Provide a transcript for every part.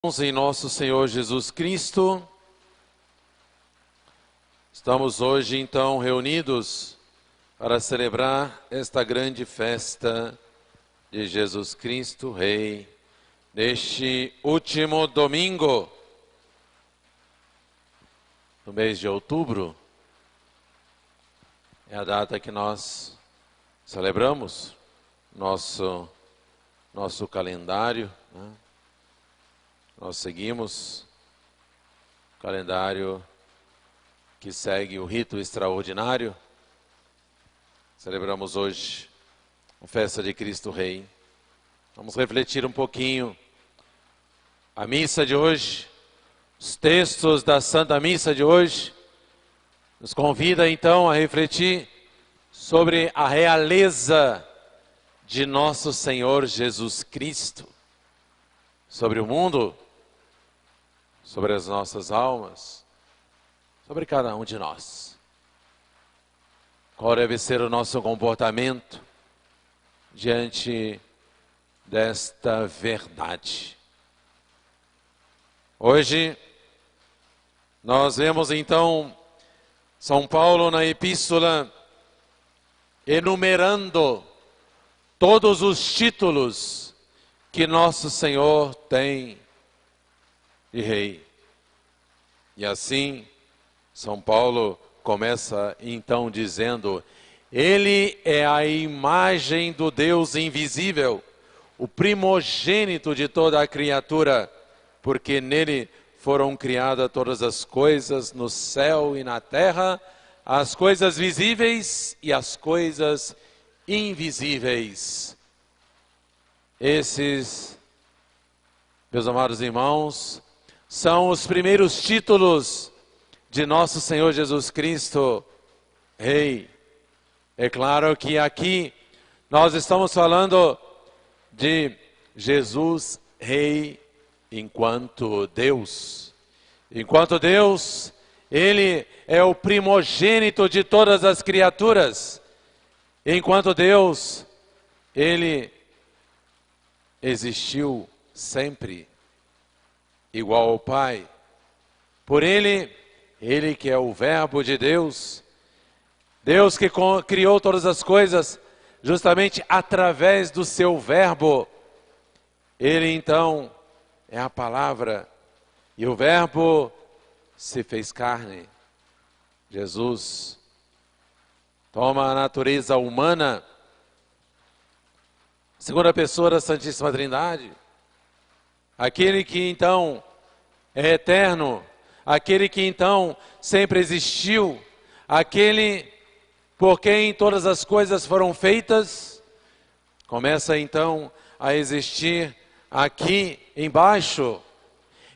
Em nosso Senhor Jesus Cristo, estamos hoje então reunidos para celebrar esta grande festa de Jesus Cristo, Rei, neste último domingo do mês de outubro. É a data que nós celebramos nosso calendário, né? Nós seguimos o calendário que segue o rito extraordinário. Celebramos hoje a festa de Cristo Rei. Vamos refletir um pouquinho a missa de hoje, os textos da Santa Missa de hoje. Nos convida então a refletir sobre a realeza de nosso Senhor Jesus Cristo, sobre o mundo, sobre as nossas almas, sobre cada um de nós. Qual deve ser o nosso comportamento diante desta verdade? Hoje, nós vemos então São Paulo na epístola enumerando todos os títulos que nosso Senhor tem de Rei. E assim, São Paulo começa então dizendo: Ele é a imagem do Deus invisível, o primogênito de toda a criatura, porque nele foram criadas todas as coisas no céu e na terra, as coisas visíveis e as coisas invisíveis. Esses, meus amados irmãos, são os primeiros títulos de nosso Senhor Jesus Cristo, Rei. É claro que aqui nós estamos falando de Jesus Rei enquanto Deus. Enquanto Deus, Ele é o primogênito de todas as criaturas. Enquanto Deus, Ele existiu sempre, igual ao Pai. Por Ele que é o Verbo de Deus, Deus que criou todas as coisas, justamente através do seu Verbo. Ele então é a palavra, e o Verbo se fez carne. Jesus toma a natureza humana, segunda pessoa da Santíssima Trindade, aquele que então é eterno, aquele que então sempre existiu, aquele por quem todas as coisas foram feitas, começa então a existir aqui embaixo.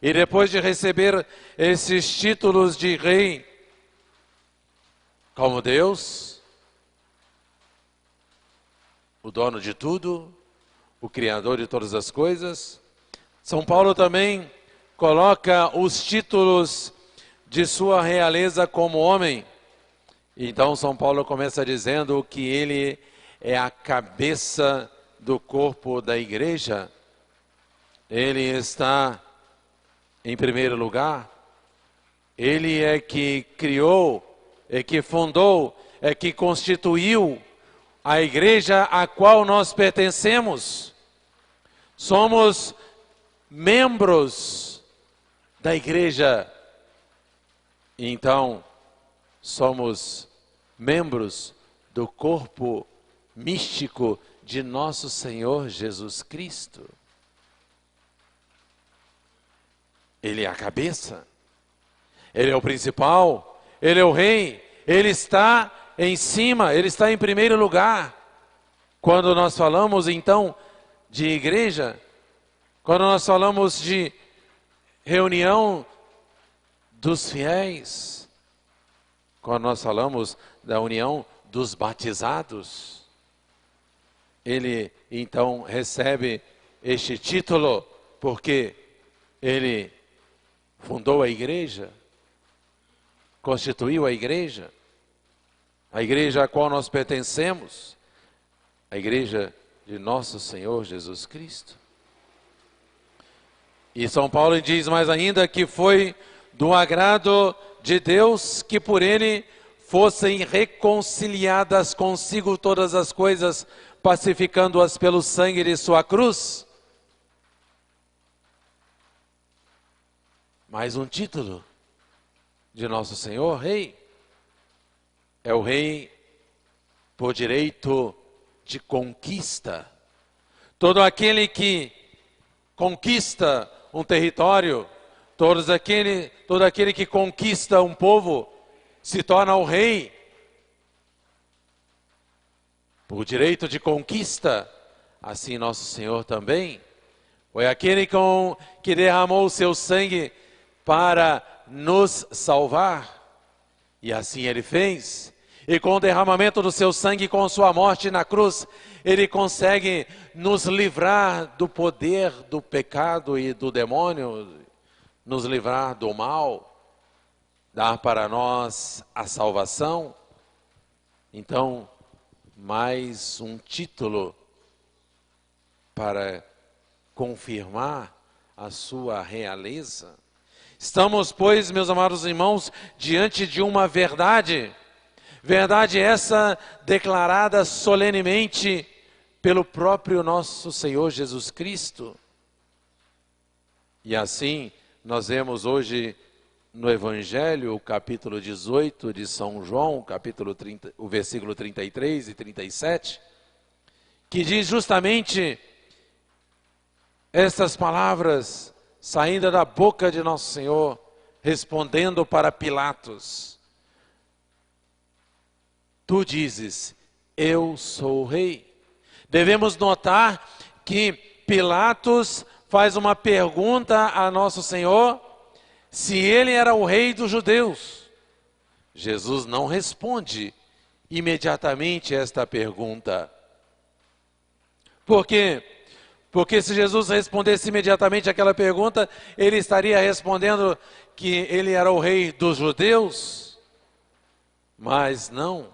E depois de receber esses títulos de Rei, como Deus, o dono de tudo, o Criador de todas as coisas, São Paulo também coloca os títulos de sua realeza como homem. Então São Paulo começa dizendo que ele é a cabeça do corpo da igreja. Ele está em primeiro lugar. Ele é que criou, é que fundou, é que constituiu a igreja a qual nós pertencemos. Somos membros da igreja. Então, somos membros do corpo místico de nosso Senhor Jesus Cristo. Ele é a cabeça, Ele é o principal, Ele é o Rei, Ele está em cima, Ele está em primeiro lugar. Quando nós falamos então de igreja, quando nós falamos de reunião dos fiéis, quando nós falamos da união dos batizados, ele então recebe este título porque ele fundou a igreja, constituiu a igreja a qual nós pertencemos, a igreja de nosso Senhor Jesus Cristo. E São Paulo diz mais ainda que foi do agrado de Deus que por ele fossem reconciliadas consigo todas as coisas, pacificando-as pelo sangue de sua cruz. Mais um título de nosso Senhor, Rei. É o Rei por direito de conquista. Todo aquele que conquista um território, todo aquele que conquista um povo, se torna o rei. Por direito de conquista, assim nosso Senhor também foi aquele que derramou o seu sangue para nos salvar. E assim ele fez. E com o derramamento do seu sangue, com sua morte na cruz, ele consegue nos livrar do poder do pecado e do demônio, nos livrar do mal, dar para nós a salvação. Então, mais um título para confirmar a sua realeza. Estamos, pois, meus amados irmãos, diante de uma verdade. Verdade essa declarada solenemente pelo próprio nosso Senhor Jesus Cristo. E assim, nós vemos hoje no Evangelho, o capítulo 18 de São João, capítulo 30, o versículo 33 e 37, que diz justamente essas palavras saindo da boca de nosso Senhor, respondendo para Pilatos. Tu dizes, eu sou o rei. Devemos notar que Pilatos faz uma pergunta a nosso Senhor, se ele era o rei dos judeus. Jesus não responde imediatamente esta pergunta. Por quê? Porque se Jesus respondesse imediatamente aquela pergunta, ele estaria respondendo que ele era o rei dos judeus. Mas não.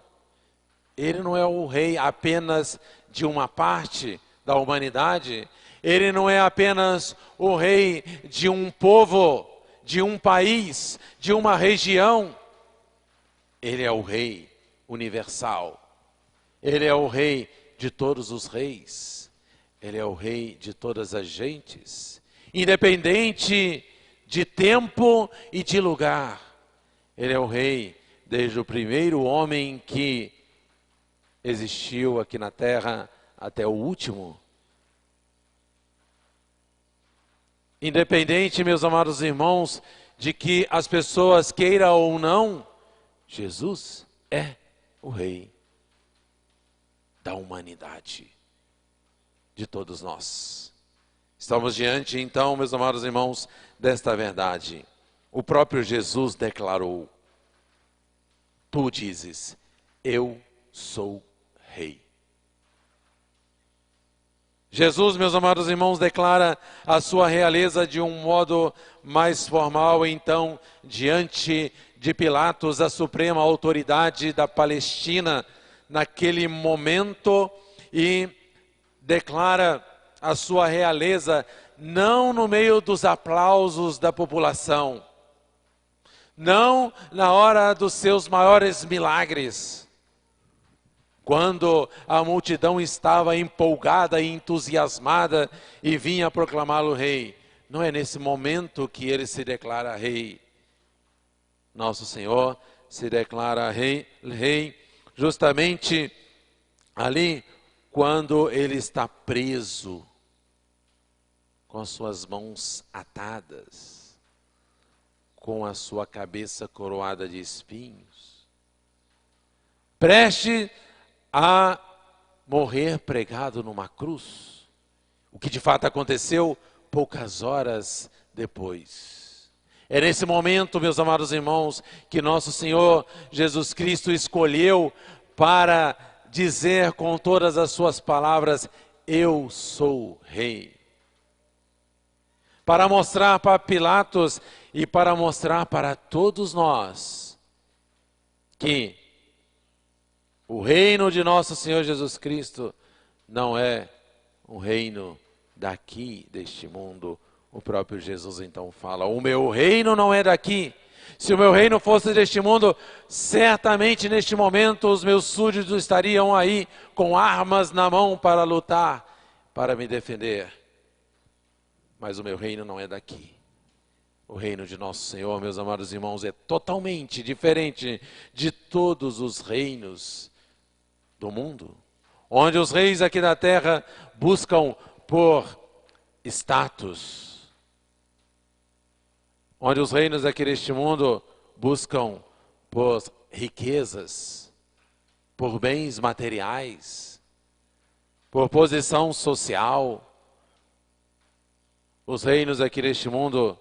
Ele não é o rei apenas de uma parte da humanidade. Ele não é apenas o rei de um povo, de um país, de uma região. Ele é o rei universal. Ele é o rei de todos os reis. Ele é o rei de todas as gentes. Independente de tempo e de lugar. Ele é o rei desde o primeiro homem que existiu aqui na terra até o último. Independente, meus amados irmãos, de que as pessoas queiram ou não, Jesus é o rei da humanidade, de todos nós. Estamos diante, então, meus amados irmãos, desta verdade. O próprio Jesus declarou, tu dizes, eu sou rei. Jesus, meus amados irmãos, declara a sua realeza de um modo mais formal, então, diante de Pilatos, a suprema autoridade da Palestina, naquele momento, e declara a sua realeza não no meio dos aplausos da população, não na hora dos seus maiores milagres, quando a multidão estava empolgada e entusiasmada e vinha proclamá-lo rei. Não é nesse momento que ele se declara rei. Nosso Senhor se declara rei justamente ali quando ele está preso, com as suas mãos atadas, com a sua cabeça coroada de espinhos, prestes a morrer pregado numa cruz, o que de fato aconteceu poucas horas depois. É nesse momento, meus amados irmãos, que nosso Senhor Jesus Cristo escolheu para dizer com todas as suas palavras, eu sou rei. Para mostrar para Pilatos e para mostrar para todos nós que o reino de nosso Senhor Jesus Cristo não é um reino daqui, deste mundo. O próprio Jesus então fala: o meu reino não é daqui. Se o meu reino fosse deste mundo, certamente neste momento os meus súditos estariam aí com armas na mão para lutar, para me defender. Mas o meu reino não é daqui. O reino de nosso Senhor, meus amados irmãos, é totalmente diferente de todos os reinos do mundo, onde os reis aqui da terra buscam por status, onde os reinos aqui deste mundo buscam por riquezas, por bens materiais, por posição social. Os reinos aqui deste mundo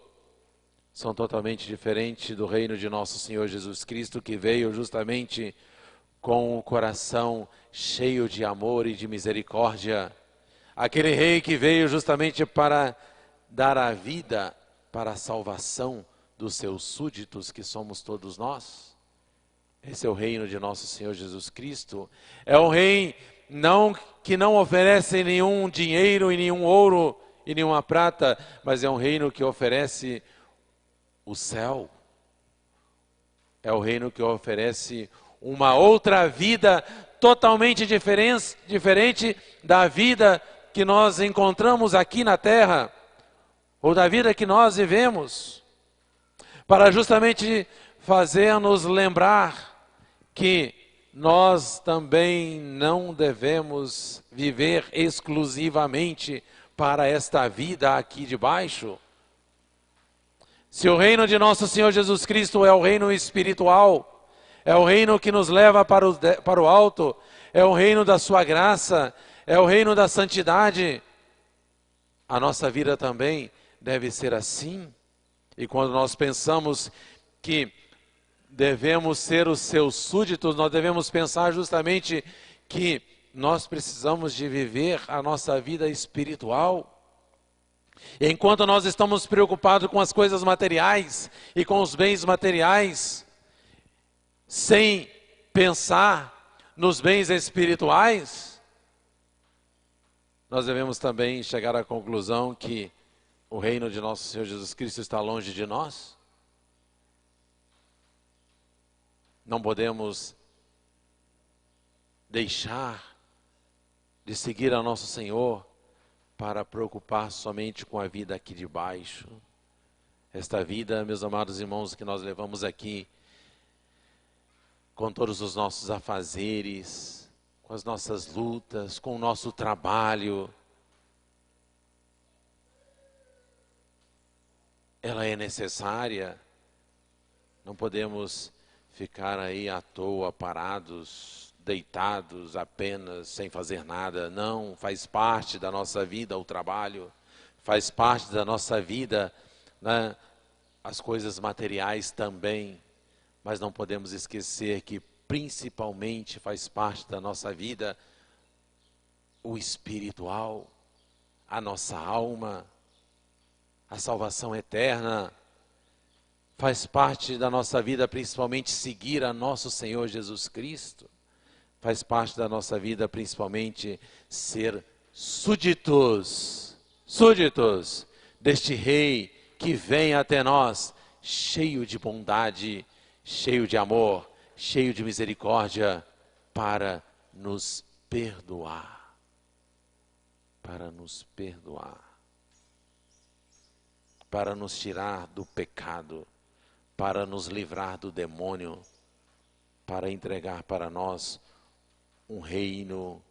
são totalmente diferentes do reino de nosso Senhor Jesus Cristo, que veio justamente com o coração cheio de amor e de misericórdia. Aquele rei que veio justamente para dar a vida para a salvação dos seus súditos, que somos todos nós. Esse é o reino de nosso Senhor Jesus Cristo. É um rei que não oferece nenhum dinheiro e nenhum ouro e nenhuma prata, mas é um reino que oferece o céu. É o reino que oferece uma outra vida totalmente diferente da vida que nós encontramos aqui na terra, ou da vida que nós vivemos, para justamente fazer-nos lembrar que nós também não devemos viver exclusivamente para esta vida aqui de baixo. Se o reino de nosso Senhor Jesus Cristo é o reino espiritual, é o reino que nos leva para o alto, é o reino da sua graça, é o reino da santidade, a nossa vida também deve ser assim. E quando nós pensamos que devemos ser os seus súditos, nós devemos pensar justamente que nós precisamos de viver a nossa vida espiritual. Enquanto nós estamos preocupados com as coisas materiais e com os bens materiais, sem pensar nos bens espirituais, nós devemos também chegar à conclusão que o reino de nosso Senhor Jesus Cristo está longe de nós. Não podemos deixar de seguir a nosso Senhor para preocupar somente com a vida aqui de baixo. Esta vida, meus amados irmãos, que nós levamos aqui, com todos os nossos afazeres, com as nossas lutas, com o nosso trabalho, ela é necessária. Não podemos ficar aí à toa, parados, deitados apenas, sem fazer nada. Não, faz parte da nossa vida o trabalho, faz parte da nossa vida, né, as coisas materiais também. Mas não podemos esquecer que principalmente faz parte da nossa vida o espiritual, a nossa alma, a salvação eterna. Faz parte da nossa vida principalmente seguir a nosso Senhor Jesus Cristo. Faz parte da nossa vida principalmente ser súditos deste Rei que vem até nós, cheio de bondade, cheio de amor, cheio de misericórdia, para nos perdoar. Para nos perdoar. Para nos tirar do pecado, para nos livrar do demônio, para entregar para nós um reino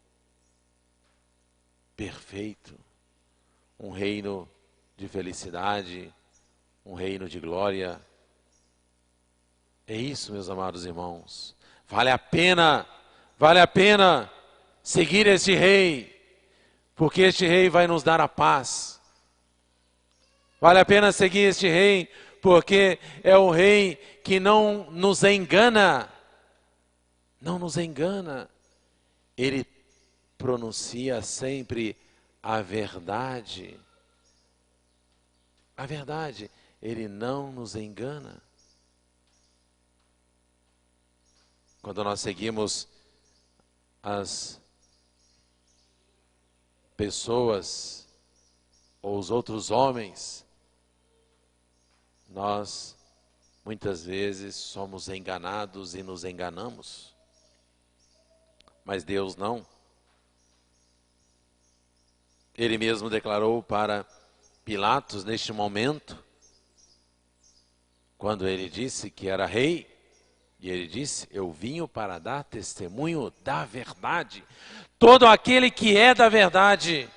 perfeito, um reino de felicidade, um reino de glória. É isso, meus amados irmãos. Vale a pena seguir este rei, porque este rei vai nos dar a paz. Vale a pena seguir este rei, porque é o rei que não nos engana. Não nos engana. Ele pronuncia sempre a verdade. A verdade, ele não nos engana. Quando nós seguimos as pessoas ou os outros homens nós muitas vezes somos enganados e nos enganamos, mas Deus não. Ele mesmo declarou para Pilatos neste momento, quando ele disse que era rei, e ele disse: eu vim para dar testemunho da verdade. Todo aquele que é da verdade,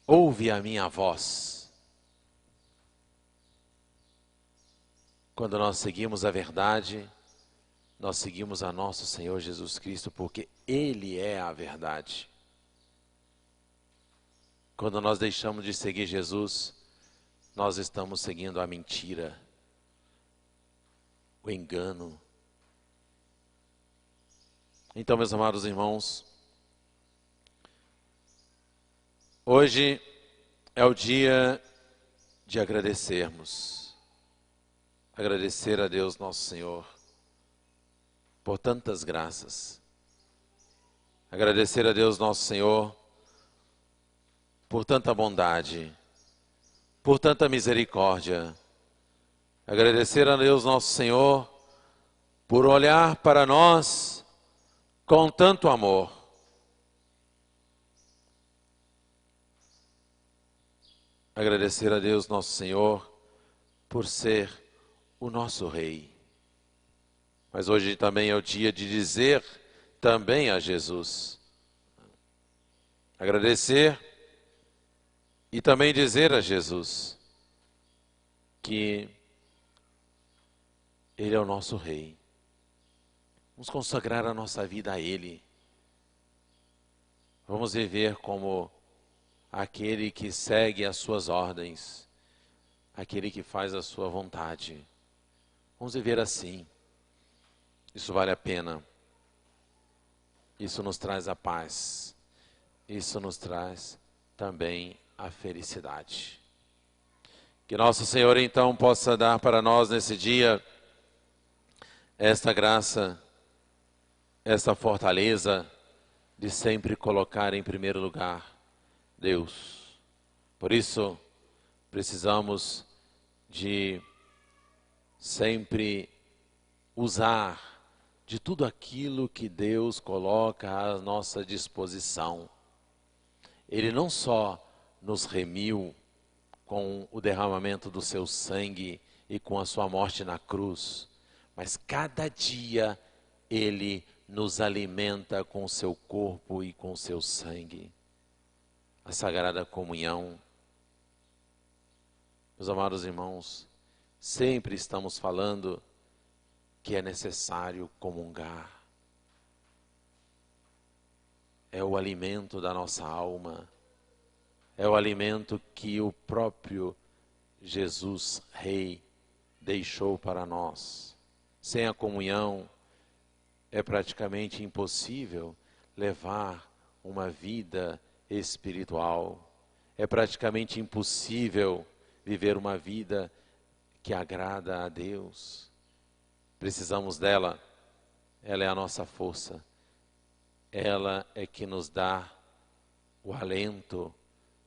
ouve a minha voz. Quando nós seguimos a verdade, nós seguimos a nosso Senhor Jesus Cristo, porque Ele é a verdade. Quando nós deixamos de seguir Jesus, nós estamos seguindo a mentira, o engano. Então, meus amados irmãos, hoje é o dia de agradecermos. Agradecer a Deus nosso Senhor por tantas graças. Agradecer a Deus nosso Senhor por tanta bondade, por tanta misericórdia. Agradecer a Deus nosso Senhor por olhar para nós com tanto amor. Agradecer a Deus nosso Senhor por ser o nosso Rei. Mas hoje também é o dia de dizer também a Jesus. Agradecer e também dizer a Jesus que Ele é o nosso Rei. Vamos consagrar a nossa vida a Ele. Vamos viver como aquele que segue as suas ordens, aquele que faz a sua vontade. Vamos viver assim. Isso vale a pena. Isso nos traz a paz. Isso nos traz também a felicidade. Que nosso Senhor então possa dar para nós nesse dia esta graça, esta fortaleza de sempre colocar em primeiro lugar Deus. Por isso, precisamos de sempre usar de tudo aquilo que Deus coloca à nossa disposição. Ele não só nos remiu com o derramamento do seu sangue e com a sua morte na cruz, mas cada dia Ele nos alimenta com o seu corpo e com o seu sangue. A Sagrada Comunhão. Meus amados irmãos, sempre estamos falando que é necessário comungar. É o alimento da nossa alma. É o alimento que o próprio Jesus Rei deixou para nós. Sem a comunhão, é praticamente impossível levar uma vida espiritual. É praticamente impossível viver uma vida que agrada a Deus. Precisamos dela. Ela é a nossa força. Ela é que nos dá o alento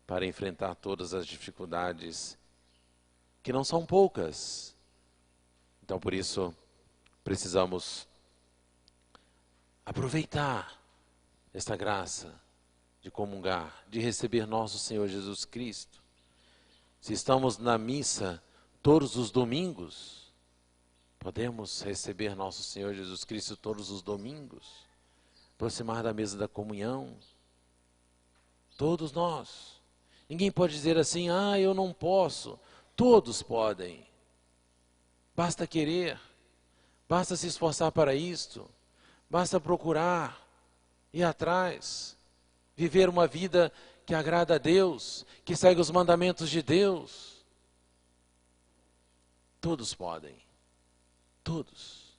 para enfrentar todas as dificuldades, que não são poucas. Então, por isso, precisamos aproveitar esta graça de comungar, de receber nosso Senhor Jesus Cristo. Se estamos na missa todos os domingos, podemos receber nosso Senhor Jesus Cristo todos os domingos, aproximar da mesa da comunhão, todos nós. Ninguém pode dizer assim: eu não posso. Todos podem. Basta querer, basta se esforçar para isto, basta procurar, ir atrás, viver uma vida que agrada a Deus, que segue os mandamentos de Deus. Todos podem, todos.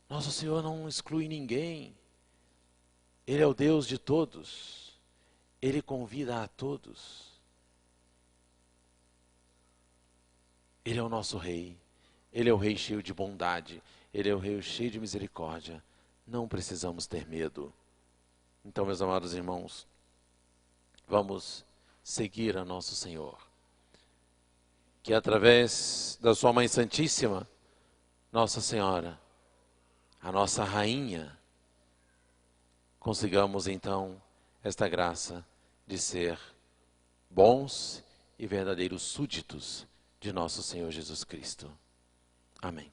Nosso Senhor não exclui ninguém. Ele é o Deus de todos. Ele convida a todos. Ele é o nosso Rei. Ele é o Rei cheio de bondade. Ele é o Rei cheio de misericórdia. Não precisamos ter medo. Então, meus amados irmãos, vamos seguir a nosso Senhor. que através da sua Mãe Santíssima, Nossa Senhora, a nossa Rainha, consigamos então esta graça de ser bons e verdadeiros súditos de nosso Senhor Jesus Cristo. Amém.